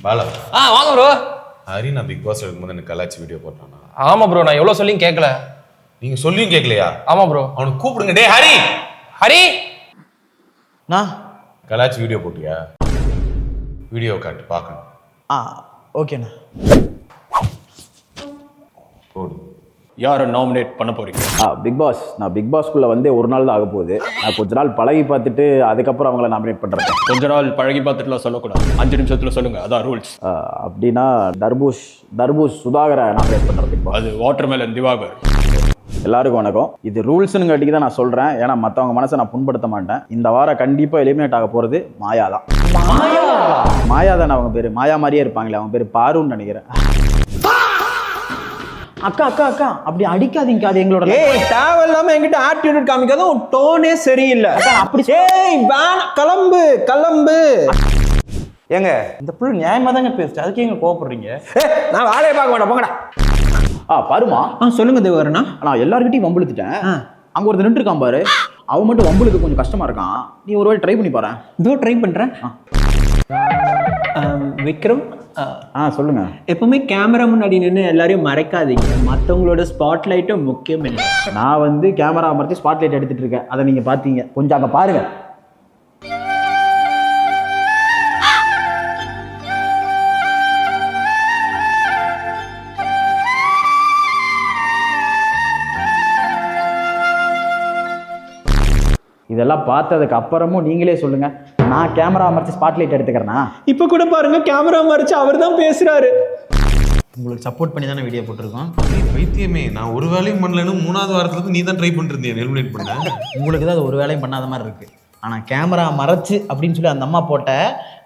பாலா வாங்க ப்ரோ. ஹரி நான் big pass எடுக்கும்போது எனக்கு கலாச்சி வீடியோ போட்டானா? ஆமா ப்ரோ, நான் எவ்வளவு சொல்லியும் கேட்கல. நீங்க சொல்லியும் கேட்கலையா? ஆமா ப்ரோ. அவனுக்கு கூப்பிடுங்க. டேய் ஹரி, ஹரி நான் கலாச்சி வீடியோ போட்டியா? வீடியோ காட்டு பார்க்கணும். ஓகேண்ணா. போடு. யாரை நாமினேட் பண்ண போறீங்க? பிக் பாஸ். நான் பிக் பாஸ்க்குள்ளே வந்து ஒரு நாள் தான் ஆக போகுது. நான் கொஞ்ச நாள் பழகி பார்த்துட்டு அதுக்கப்புறம் அவங்கள நாமினேட் பண்ணுறேன். கொஞ்ச நாள் பழகி பார்த்துட்டுலாம் சொல்லக்கூடாது, 5 நிமிஷத்துல சொல்லுங்க, அதான் ரூல்ஸ். அப்படின்னா தர்பூஷ் சுதாகரை நாமினேட் பண்ணுறேன் பிக் பாஸ். அது வாட்டர்மெலன் திவாகர். எல்லாருக்கும் வணக்கம். இது ரூல்ஸ்னு கட்டிக்கு தான் நான் சொல்கிறேன், ஏன்னா மற்றவங்க மனசை நான் புண்படுத்த மாட்டேன். இந்த வாரம் கண்டிப்பாக எலிமினேட் ஆக போகிறது மாயா தான். மாயா தானே அவங்க பேர்? மாயா மாதிரியே இருப்பாங்களே, அவங்க பேர் பாருன்னு நினைக்கிறேன். அக்கா அக்கா அக்கா அப்படி அடிக்காதீங்க, அது எங்களோட. தேவையில்லாம என்கிட்ட ஆட்டிடியூட் காமிக்காத, உன் டோனே சரியில்லை. அப்படி கிளம்பு கிளம்பு. ஏங்க இந்த புள்ள நியாயமா தாங்க பேசுச்சு, அதுக்கு எங்க கோவப்படுறீங்க? நான் வேலையை பார்க்க மாட்டேன், போங்கடா. பாருமா. சொல்லுங்க தேவரண்ணா. நான் எல்லார்கிட்டையும் வம்புழுத்துட்டேன். அங்க ஒருத்தர் நின்று இருக்கான் பாரு, அவன் மட்டும் வம்புலுக்கு கொஞ்சம் கஷ்டமா இருக்கான். நீ ஒரு வாட்டி ட்ரை பண்ணி பாரு. இதோ ட்ரை பண்றேன். விக்ரம், சொல்லுங்க. எப்பவுமே கேமரா முன்னாடி நின்று எல்லாரையும் மறைக்காதீங்க, மற்றவங்களோட ஸ்பாட்லைட்டும் முக்கியம் இல்லை. நான் வந்து கேமரா அமர்த்தி ஸ்பாட்லைட் எடுத்துட்டு இருக்கேன், அதை நீங்க பாத்தீங்க. கொஞ்சம் அங்க பாருங்க. இதெல்லாம் பார்த்ததுக்கு அப்புறமும் நீங்களே சொல்லுங்க, நான் கேமரா அமர்த்தி ஸ்பாட்லைட் எடுத்துக்கிறேன்னா? இப்ப கூட பாருங்க, கேமரா மறைச்சு அவர் தான் பேசுறாரு. உங்களுக்கு சப்போர்ட் பண்ணி தானே வீடியோ போட்டிருக்கோம். பைத்தியமே, நான் ஒரு வேலையும் பண்ணலன்னு 3வது வாரத்துல நீ தான் ட்ரை பண்ணிருந்தீங்க எலிமினேட் பண்ண. உங்களுக்கு தான் அது ஒரு வேலையும் பண்ணாத மாதிரி இருக்கு. ஆனால் கேமரா மறைச்சு அப்படின்னு சொல்லி அந்த அம்மா போட்ட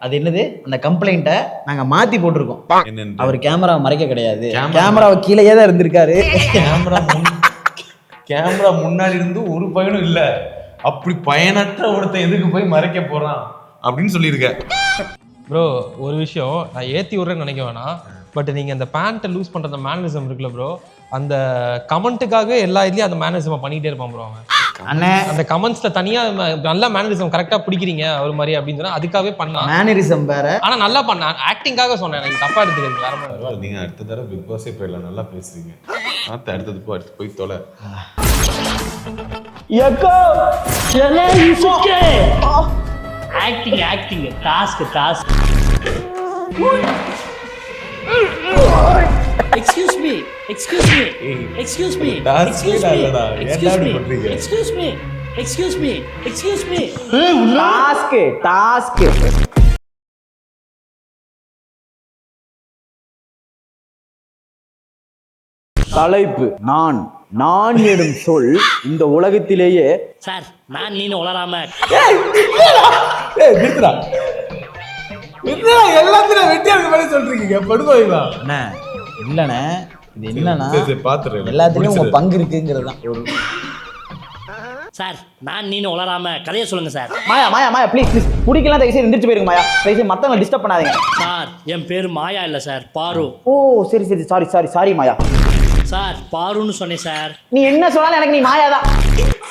அது என்னது, அந்த கம்ப்ளைண்ட்டை நாங்கள் மாற்றி போட்டிருக்கோம். அவர் கேமரா மறைக்க கிடையாது, கேமராவை கீழேயே தான் இருந்திருக்காரு. கேமரா முன்னாடி இருந்து ஒரு பயனும் இல்லை. அப்படி பயனற்ற ஒருத்தன் எதுக்கு போய் மறைக்க போறான் அப்படின்னு சொல்லியிருக்க. ப்ரோ, ஒரு விஷயம் நான் ஏற்றி விட்றேன்னு நினைக்க வேணாம். பட் நீங்கள் அந்த பேண்ட்டை லூஸ் பண்ணுற அந்த மேனரிசம் இருக்குல்ல ப்ரோ, அந்த கமெண்ட்டுக்காக எல்லா இதுலேயும் அந்த மேனரிசம் பண்ணிகிட்டே இருப்பான் ப்ரோ. அவன் அண்ணே அந்த கமெண்ட்ஸில் தனியாக நல்ல மேனரிசம் கரெக்டாக பிடிக்கிறீங்க அவர் மாதிரி அப்படின்னு சொன்னால் அதுக்காகவே பண்ணலாம். மேனரிசம் வேற, ஆனால் நல்லா பண்ண ஆக்டிங்காக சொன்னேன், எனக்கு தப்பாக எடுத்துக்கிறது வேற மாதிரி. நீங்க அடுத்த தடவை பிக் பாஸே போயிடலாம், நல்லா பேசுறீங்க. அடுத்தது போய் தொலை. Acting task. Excuse me task. தலைப்பு நான் எனும் சொல் இந்த உலகத்திலேயே. சார், நான் நீனு உளராம எல்லாத்தையும் வெட்டியாருக்கு மாதிரி சொல்றீங்க. படுவாங்களா? அண்ணே இல்லண்ணே, இது என்னன்னா பாத்துறேன், எல்லாத்துலயும் உங்க பங்கு இருக்குங்கிறது தான். சார், நான் நீனு உளராம கதையை சொல்லுங்க சார். மாயா ப்ளீஸ் குடிக்கலாம், தயவுசெய்து எந்திரிச்சு போயிருங்க மாயா. தயவுசெய்து மத்தவங்க டிஸ்டர்ப் பண்ணாதீங்க. சார், என் பேரு மாயா இல்ல சார், பாரு. ஓ சரி சாரி மாயா. சார், பாருன்னு சொன்னேன் சார். நீ என்ன சொன்னாலும் எனக்கு நீ மாயா தான்.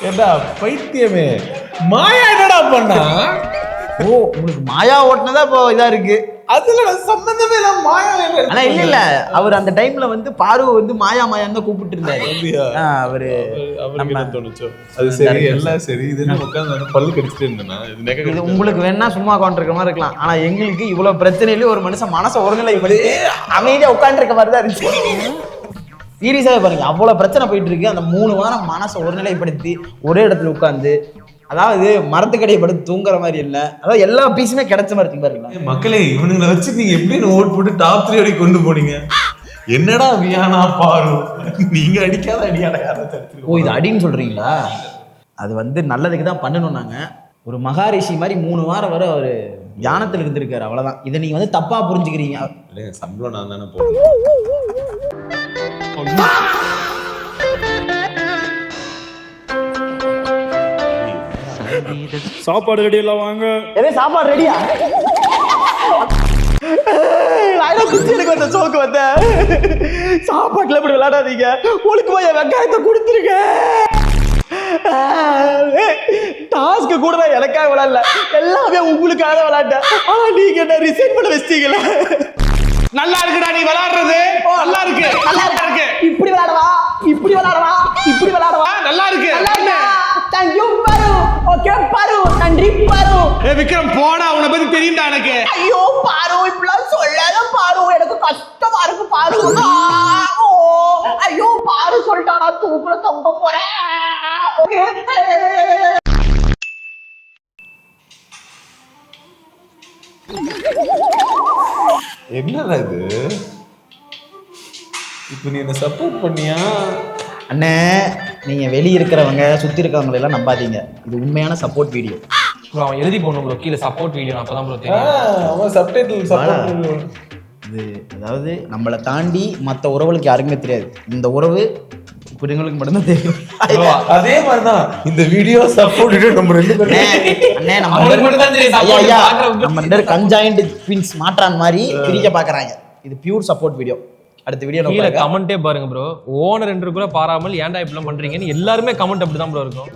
ஏண்டா பைத்தியமே, மாயா என்னடா பண்ணா? ஓ உங்களுக்கு மாயா ஓட்டுனதா இப்போ இதா இருக்கு. அதுல சம்பந்தமே இல்ல. மாயா ஆனா இல்ல அவர் அந்த டைம்ல வந்து பாரு வந்து மாயான்னு தான் கூப்பிட்டு இருந்தாரு. அவரு நம்ம தோணுச்சோ அது சரி, எல்லாம் சரி. இது என்ன உட்கார்ந்து பல்லு கடிச்சிட்டு இருந்தேனா? இது உங்களுக்கு வேணா சும்மா உட்காந்துருக்க மாதிரி இருக்கலாம், ஆனா எங்களுக்கு இவ்வளவு பிரச்சனையில ஒரு மனுஷன் மனசை ஒருநிலைப்படுத்தி அமைதியா உட்காந்துருக்க மாதிரி தான் இருந்துச்சு. சீரியஸாவே பாருங்க, அவ்வளவு பிரச்சனை போயிட்டு இருக்கு. அந்த 3 வாரம் மனசை ஒருநிலைப்படுத்தி ஒரே இடத்துல உட்காந்து, அதாவது மரத்துக்கடையை படுத்து தூங்குற மாதிரி இல்லை, அதாவது எல்லா பீஸுமே கிடைச்ச மாதிரி இருக்கு பாருங்க. மக்களே, இவனுங்களை வச்சு நீங்க எப்படி ஓட் போட்டு டாப் 3 வரைக்கும் கொண்டு போனீங்க? என்னடா வியானா பாரு, நீங்க அடிக்காத அடியாட யாராவது. ஓ இது அடின்னு சொல்றீங்களா? அது வந்து நல்லதுக்கு தான் பண்ணணும். நாங்க ஒரு மகாரிஷி மாதிரி 3 வாரம் வரை அவரு தியானத்தில் இருந்திருக்காரு, அவ்வளவுதான். இதை நீங்க வந்து தப்பா புரிஞ்சுக்கிறீங்க. சம்பளம் நான் தானே போடுறேன். சாப்பாடு ரெடி எல்லாம் வாங்க. சாப்பாடு ரெடியா? எனக்கு வந்த சோக்கு வந்த சாப்பாட்டுல இப்படி விளையாடாதீங்க. ஒழுக்குமா என் வெங்காயத்தை கொடுத்துருங்க. டாஸ்க்கு கூட நான் எனக்காக விளையாடல, எல்லாமே உங்களுக்காக விளையாட்டேன். ஆனா நீங்க என்ன ரிசைன் பண்ண வச்சிட்டீங்களா? நல்லா இருக்குடா நீ விளையாடுறது, நல்லா இருக்கு, நல்லா இருக்கு. இப்படி விளையாடவா, இப்படி விளையாடவா, இப்படி விளையாடவா? நல்லா இருக்கு. தேங்க் யூ பாரு. ஓகே பாரு, நன்றி பாரு. விக்ரம் போடா, உன்னை பத்தி தெரியும்டா எனக்கு. ஐயோ பாரு, இப்படிலாம் சொல்லாத பாரு, எனக்கு கஷ்டமா இருக்கு பாரு. ஐயோ பாரு சொல்லிட்டா, நான் தூக்குல தொங்க போறேன். என்னடா இது? இப்போ நீ என்ன சப்போர்ட் பண்ணியா? அண்ணே, நீங்க வெளிய இருக்கிறவங்க சுத்தி இருக்கிறவங்க எல்லாம் நம்பாதீங்க, இது உண்மையான சப்போர்ட் வீடியோ. ப்ரோ அவன் எழுதி போடணும் ப்ரோ, கீழே சப்போர்ட் வீடியோ, அப்பதான் ப்ரோ தெரியும். அவன் சப்டைட்டில் சப்போர்ட். இது அதாவது நம்மளை தாண்டி மற்ற உறவுகளுக்கு யாருக்குமே தெரியாது. இந்த உறவு புரியுங்களுக்கு மட்டும்தான் தெரியும். அதே மாதிரிதான் இந்த வீடியோ சப்போர்ட் நம்ம ரெண்டு பேரும். அண்ணே, அவங்களுக்கு மட்டும் தான் தெரியும் support. ஐயா, நம்ம ரெண்டு பேரும் கன்ஜாயிண்ட் ட்வின்ஸ் மாற்றான் மாதிரி பிரிக்க பாக்குறாங்க. இது பியூர் சப்போர்ட் வீடியோ. அடுத்த வீடியோ கீழே கமெண்டே பாருங்க ப்ரோ, ஓனர் என்று கூட பாராமல் ஏன்டா இப்படிலாம் பண்றீங்கன்னு எல்லாருமே கமெண்ட் அப்படிதான் ப்ரோ இருக்கும்.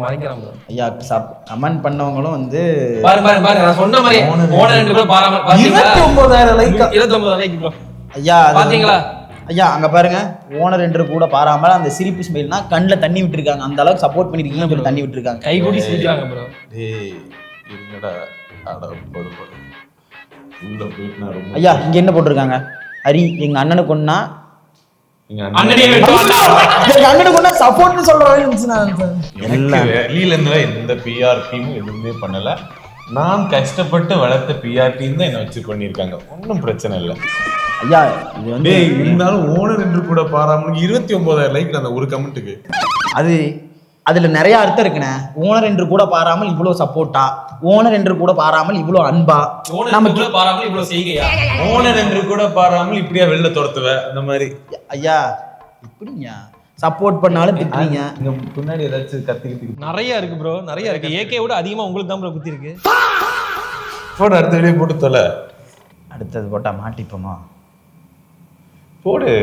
மறைக்கிறான் ப்ரோ. ஐயா, கமெண்ட் பண்ணவங்களும் வந்து பாருங்க நான் சொன்ன மாதிரி ஓனர் என்று கூட பாராமல் 29,000 லைக். 29,000 like bro. ஐயா பாத்தீங்களா? ஐயா அங்க பாருங்க, ஓனர் என்று கூட பாராமல் அந்த சிரிப்பு ஸ்மைல்னா கண்ணில் தண்ணி விட்டுருக்காங்க. அந்த அளவுக்கு சப்போர்ட் பண்ணிருக்கீங்க, தண்ணி விட்டுருக்காங்க. கை கூடி சிரிக்கிறாங்க ப்ரோ. டேய் என்னடா அட போடு உள்ள போயிட்டு நான் ரொம்ப. ஐயா இங்க என்ன போட்டிருக்காங்க? ஹரி எங்க அண்ணனுக்கு ஒண்ணா, அண்ணனே வெட்டுவாடா. எங்க அண்ணனுக்கு ஒண்ணா சப்போர்ட்னு சொல்றேன். வெளியில இருந்து எந்த பிஆர் டீமும் எதுவுமே பண்ணல. நான் கஷ்டப்பட்டு வளர்த்த பிஆர் டீம் தான் என்ன வச்சு பண்ணியிருக்காங்க. ஒன்றும் பிரச்சனை இல்லை. ஐயா இது வந்து இருந்தாலும் ஓனர் என்று கூட பாராமல் 29,000 லைக் அந்த ஒரு கமெண்ட்டுக்கு. அதுல நிறைய அர்த்தம் இருக்குண்ணே. ஓனர் என்று கூட பாராமல் இவ்வளவு சப்போர்ட்டா, ஓனர் என்று கூட பாராமல் இவ்வளவு அன்பா, நமக்கு பாராமல் இவ்வளவு செய்கையா, ஓனர் என்று கூட பாராமல் இப்படியா வெளில துரத்துவ அந்த மாதிரி. ஐயா இப்படிங்க சப்போர்ட் பண்ணாலும் திட்டுறீங்க. இங்க பின்னாடி ஏதாச்சும் கத்திக்கிட்டு நிறைய இருக்கு ப்ரோ, நிறைய இருக்கு. ஏகே விட அதிகமா உங்களுக்கு தான் ப்ரோ குத்தி இருக்கு. போட அடுத்த வீடியோ போட்டு தொலை. அடுத்தது போட்டா மாட்டிப்போமா? போடு.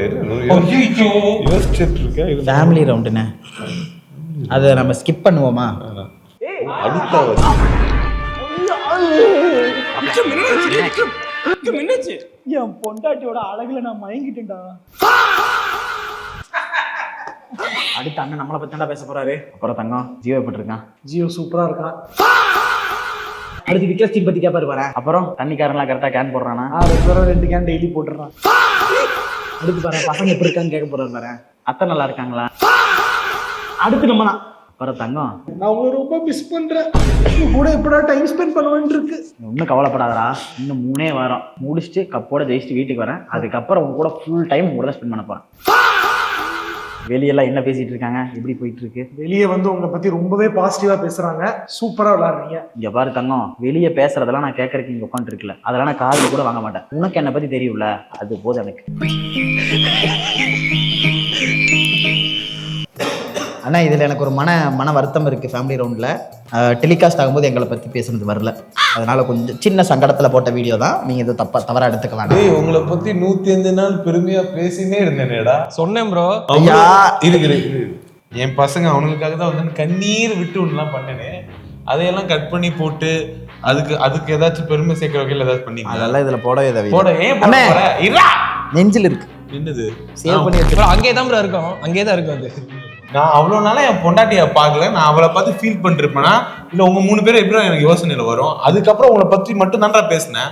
யோசிச்சுட்டு இருக்க. ஃபேமிலி ரவுண்டுண்ணே, அதை நம்ம ஸ்கிப் பண்ணுவோமா? அடுத்த என் பொண்டாட்டியோட அழகுல நான் மயங்கிட்டேன்டா. அடுத்த அண்ணன் நம்மளை பத்தி பேச போறாரு. அப்புறம் தங்கம் ஜியோ எப்படி இருக்கான்? ஜியோ சூப்பரா இருக்கான். அடுத்து விக்ரஸ் டீம் பத்தி கேப்பாரு பாரு. அப்புறம் தண்ணிக்காரன்லாம் கரெக்டா கேன் போடுறானா? 2 கேன் டெய்லி போட்டுறான். அடுத்து பாரு பசங்க எப்படி இருக்கான்னு கேட்க போறாரு பாரு. அத்தை நல்லா இருக்காங்களா? அடுத்து நம்ம அப்புறம் தங்கம் நான் உங்களை ரொம்ப மிஸ் பண்றேன், கூட எப்படா டைம் ஸ்பெண்ட் பண்ணுவேன்னு இருக்கு. ஒன்றும் கவலைப்படாதடா, இன்னும் 3 வாரம் முடிச்சுட்டு கப்போட ஜெயிச்சுட்டு வீட்டுக்கு வரேன். அதுக்கப்புறம் உங்க கூட ஃபுல் டைம் உங்க கூட ஸ்பெண்ட் பண்ண போறேன். வெளியெல்லாம் என்ன பேசிட்டு இருக்காங்க, எப்படி போயிட்டு இருக்கு? வெளியே வந்து உங்களை பத்தி ரொம்பவே பாசிட்டிவா பேசுறாங்க, சூப்பரா விளையாடுறீங்க. இங்க பாரு தங்கம், வெளியே பேசுறதெல்லாம் நான் கேட்கறதுக்கு இங்க உட்காந்து இருக்கல, அதெல்லாம் நான் காதுல கூட வாங்க மாட்டேன். உனக்கு என்ன பத்தி தெரியும்ல, அது போதும் எனக்கு. அண்ணா இதுல எனக்கு ஒரு மன வருத்தம் இருக்கு. ஃபேமிலி ரவுண்ட்ல டெலிகாஸ்ட் ஆகும்போது எங்களை பத்தி பேசுனது வரல, அதனால கொஞ்சம் சின்ன சங்கடத்துல போட்ட வீடியோ தான். நீங்க இது தவறா எடுத்துக்க வேண்டாம். உங்களை பத்தி 105 நாள் பெருமையா பேசினே இருந்தேனேடா. சொன்னேன் ப்ரோ. ஐயா இருக்கு என் பசங்க அவனுக்காக தான் வந்து கண்ணீர் விட்டு ஒண்ணுலாம் பண்ணனே, அதையெல்லாம் கட் பண்ணி போட்டு அதுக்கு ஏதாச்சும் பெருமை சேர்க்கிற வகையில் ஏதாச்சும் பண்ணி அதெல்லாம் இதுல போடவே தேவை. போட ஏன் நெஞ்சில் இருக்கு, என்னது சேவ் பண்ணி வச்சு. அங்கே தான் ப்ரோ இருக்கும், அங்கே தான் இருக்கும். அது நான் அவ்வளோ நாளா என் பொண்டாட்டியை பார்க்கல, நான் அவளை பார்த்து ஃபீல் பண்ணிருப்பேனா இல்லை உங்க 3 பேரும் எப்படி எனக்கு யோசனையில் வரும். அதுக்கப்புறம் உங்களை பற்றி மட்டும் தான்டா பேசினேன்.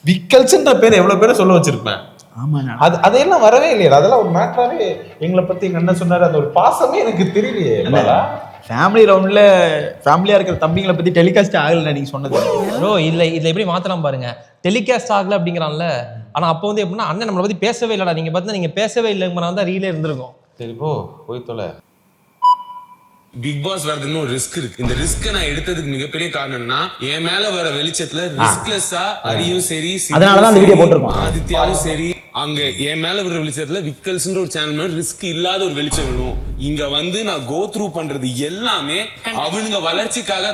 விக்கல்ஸ்ன்ற பேர் எவ்வளோ பேரை சொல்ல வச்சிருப்பேன். ஆமாண்ணா, அதையெல்லாம் வரவே இல்லையா? அதெல்லாம் ஒரு மேட்டராகவே எங்களை பற்றி எங்கள் அண்ணன் சொன்னார், அந்த ஒரு பாசமே எனக்கு தெரியலையே. ஃபேமிலி ரவுண்ட்ல ஃபேமிலியா இருக்கிற தம்பிங்களை பத்தி டெலிகாஸ்ட் ஆகல நீங்க சொன்னது ப்ரோ. இதுல எப்படி மாத்தலாம் பாருங்க, டெலிகாஸ்ட் ஆகல அப்படிங்கிறான்ல. ஆனா அப்போ வந்து எப்படின்னா அண்ணன் நம்மளை பத்தி பேசவே இல்லடா, நீங்க பார்த்தா நீங்க பேசவே இல்லைங்க தான் ரீலே இருந்திருக்கும். சரி போய் தொலை. பிக் பாஸ் வரதுன்னு ஒரு ரிஸ்க் இருக்கு. இந்த ரிஸ்க் நான் எடுத்ததுக்கு மிகப்பெரிய காரணம்னா என் மேல வர வெளிச்சத்துல ரிஸ்க்லெஸ்ஸா ஹரியும் சரி, அதனாலதான் அந்த வீடியோ போட்டிருக்கோம். ஆதித்யாவும் சரி, அங்க என் மேல வர வெளிச்சத்துல விக்கல்ஸ்ன்ற ஒரு சேனல் ரிஸ்க் இல்லாத ஒரு வெளிச்சம் வேணும். இங்க வந்து நான் கோ த்ரூ பண்றது எல்லாமே அவனுங்க வளர்ச்சிக்காக.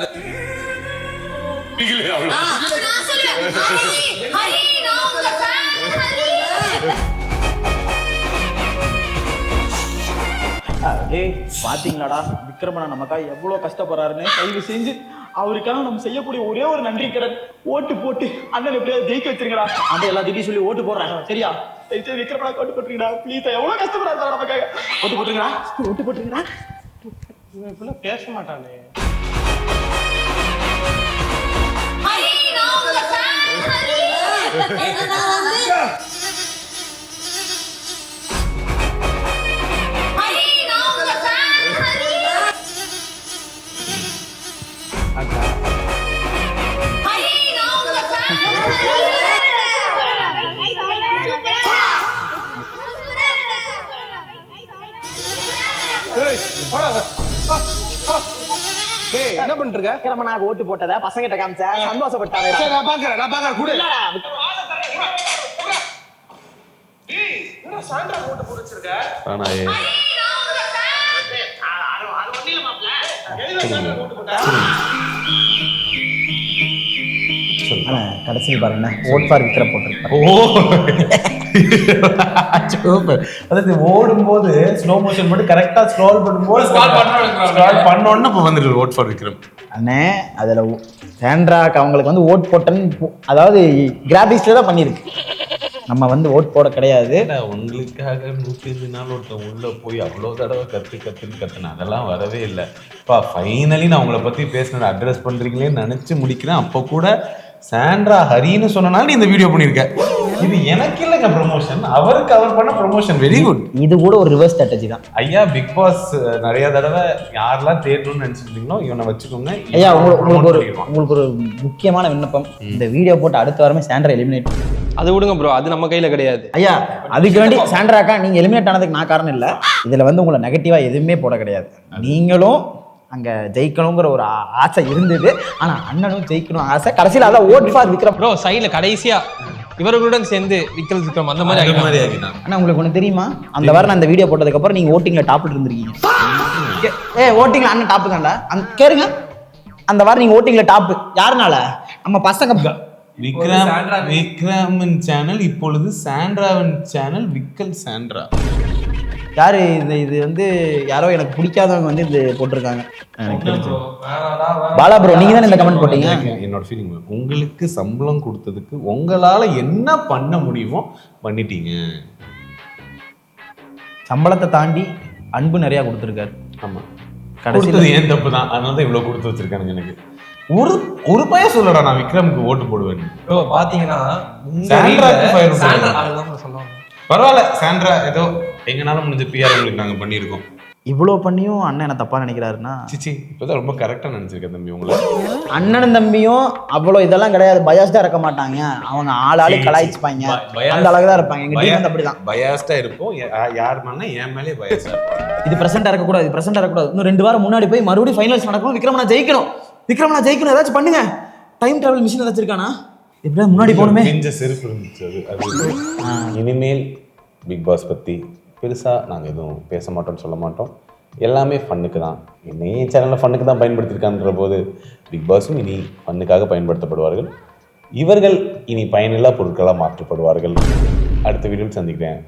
ஏய் பாத்தீங்களாடா விக்ரமனா நமக்காக எவ்வளவு கஷ்டப்படுறாருன்னு. தயவு செஞ்சு அவருக்காக நம்ம செய்யக்கூடிய ஒரே ஒரு நன்றி கடன் ஓட்டு போட்டு அண்ணன் எப்படியாவது ஜெயிக்க வச்சிருக்கடா. அந்த எல்லாத்தையும் சொல்லி ஓட்டு போடுறாங்க சரியா? தயவுசெய்து விக்ரமனா ஓட்டு போட்டுருங்கடா ப்ளீஸ். எவ்வளவு கஷ்டப்படுறாரு சார் நமக்காக. ஓட்டு போட்டுருங்கடா, ஓட்டு போட்டுருங்கடா. இப்பெல்லாம் பேச மாட்டானே. என்ன பண்ணிட்டு இருக்க? விக்ரமனாக ஓட்டு போட்டத பசங்கிட்ட காமிச்ச சந்தோஷப்பட்டாரு. நான் பாக்குறேன் கூட கடைசியில் பாருங்க ஓட் ஃபார் விக்ரம் போட்டிருக்காரு. சூப்பர். அதாவது ஓடும்போது ஸ்லோ மோஷன் மட்டும் கரெக்டா ஸ்க்ரால் பண்ணும்போது ஸ்க்ரால் பண்ணோன்னு இப்போ வந்துட்டு ஓட் ஃபார் விக்ரம். அண்ணே அதுல சாண்ட்ராக்கு அவங்களுக்கு வந்து ஓட் போட்டேன்னு அதாவது கிராபிக்ஸ்ல தான் பண்ணிருக்கு. நம்ம வந்து ஓட் போட கிடையாது. உங்களுக்காக 105 நாள் ஒருத்தன் உள்ள போய் அவ்வளோ தடவை கத்துனேன் அதெல்லாம் வரவே இல்லை. இப்போ ஃபைனலி நான் உங்களை பத்தி பேசினதை அட்ரஸ் பண்றீங்களேன்னு நினைச்சு முடிக்கிறேன். அப்போ கூட சாண்ட்ரா ஹரின்னு சொன்னனால நீ இந்த வீடியோ பண்ணிருக்க. இது எனக்கு இல்லைங்க ப்ரொமோஷன், அவருக்கு அவர் பண்ண ப்ரொமோஷன். Very good. இது கூட ஒரு ரிவர்ஸ் ஸ்ட்ராட்டஜி தான். ஐயா பிக் பாஸ் நிறைய தடவை யாரெல்லாம் தேடணும்னு நினைச்சிருந்தீங்களோ இவனை வச்சுக்கோங்க. ஐயா உங்களுக்கு ஒரு முக்கியமான விண்ணப்பம். இந்த வீடியோ போட்டு அடுத்த வாரமே சாண்ட்ரா எலிமினேட். அது விடுங்க ப்ரோ, அது நம்ம கையில கிடையாது. ஐயா அதுக்கு வேண்டி சாண்ட்ராக்கா நீங்க எலிமினேட் ஆனதுக்கு நான் காரணம் இல்லை. இதுல வந்து உங்களை நெகட்டிவா எதுவுமே போட கிடையாது. நீங்களும் அங்க ஜெயிக்கணுங்கிற ஒரு ஆசை இருந்தது. ஆனா அண்ணனும் ஜெயிக்கணும் ஆசை. கடைசியில் அதான் ஓட் ஃபார் விக்ரம். ப்ரோ சைடுல கடைசியா இவர்களுடன் சேர்ந்து விக்ரம் அந்த மாதிரி ஆகிட்டான். ஆனா உங்களுக்கு ஒண்ணு தெரியுமா? அந்த வாரம் நான் இந்த வீடியோ போட்டதுக்கு அப்புறம் நீங்க ஓட்டிங்ல டாப்ல இருந்திருக்கீங்க. ஓட்டிங்ல அண்ணன் டாப்பு தான்டா. கேளுங்க, அந்த வாரம் நீங்க ஓட்டிங்ல டாப் யாருனால? நம்ம பசங்க. விக்ரமின் சேனல் இப்பொழுது சாண்ட்ராவின் சேனல் விக்கல் சாண்ட்ரா. யாரு இது வந்து யாரோ எனக்கு பிடிக்காதவங்க வந்து இது போட்டிருக்காங்க. பாலா ப்ரோ நீங்க தானே இந்த கமெண்ட் போட்டீங்க. என்னோட ஃபீலிங் உங்களுக்கு சம்பளம் கொடுத்ததுக்கு உங்களால என்ன பண்ண முடியுமோ பண்ணிட்டீங்க. சம்பளத்தை தாண்டி அன்பு நிறைய கொடுத்துருக்காரு. ஆமா கடைசியில் ஏன் தப்பு தான், அதனால தான் இவ்வளவு கொடுத்து வச்சிருக்கானுங்க. எனக்கு ஒரு பையன் சொல்லடா நான் விக்ரமுக்கு ஓட்டு போடுவேன். பாத்தீங்கன்னா பரவாயில்ல சாண்ட்ரா ஏதோ எங்கனால முடிஞ்ச பிஆர் உங்களுக்கு நாங்க பண்ணியிருக்கோம். இவ்வளோ பண்ணியும் அண்ணன் என்ன தப்பா நினைக்கிறாருன்னா சிச்சி இப்போதான் ரொம்ப கரெக்டா நினைச்சிருக்கேன் தம்பி. உங்களை அண்ணனும் தம்பியும் அவ்வளோ இதெல்லாம் கிடையாது. பயாஸ்டா இருக்க மாட்டாங்க. அவங்க ஆளாளு கலாய்ச்சிப்பாங்க. அந்த அளவுக்கு தான் இருப்பாங்க. எங்க டீம் வந்து அப்படிதான் பயாஸ்டா இருப்போம். யார் மேலே என் மேலே பயாஸா இருப்பாங்க. இது பிரசண்டா இருக்கக்கூடாது, இது பிரசண்டா இருக்கக்கூடாது. இன்னும் 2 வாரம் முன்னாடி போய் மறுபடியும் ஃபைனல்ஸ் நடக்கணும். விக்ரமனா ஜெயிக்கணும், விக்ரமனா ஜெயிக்கணும். ஏதாச்சும் பண்ணுங்க. டைம் டிராவல் மிஷின் ஏதாச்சும் இருக்கானா? இப்படியே முன்னாடி போகணுமே. செருப்பு இருந்துச்சு அது. இனிமேல் பிக் பாஸ் பத்தி பெருசா நாங்க எதுவும் பேச மாட்டோம்னு சொல்ல மாட்டோம். எல்லாமே ஃபன்னுக்கு தான். என்னையே சேனலில் ஃபன்னுக்கு தான் பயன்படுத்தியிருக்கான்ற போது பிக் பாஸும் இனி ஃபன்னுக்காக பயன்படுத்தப்படுவார்கள். இவர்கள் இனி பயனில்லா பொருட்களாக மாற்றப்படுவார்கள். அடுத்த வீடியோவில் சந்திக்கிறேன்.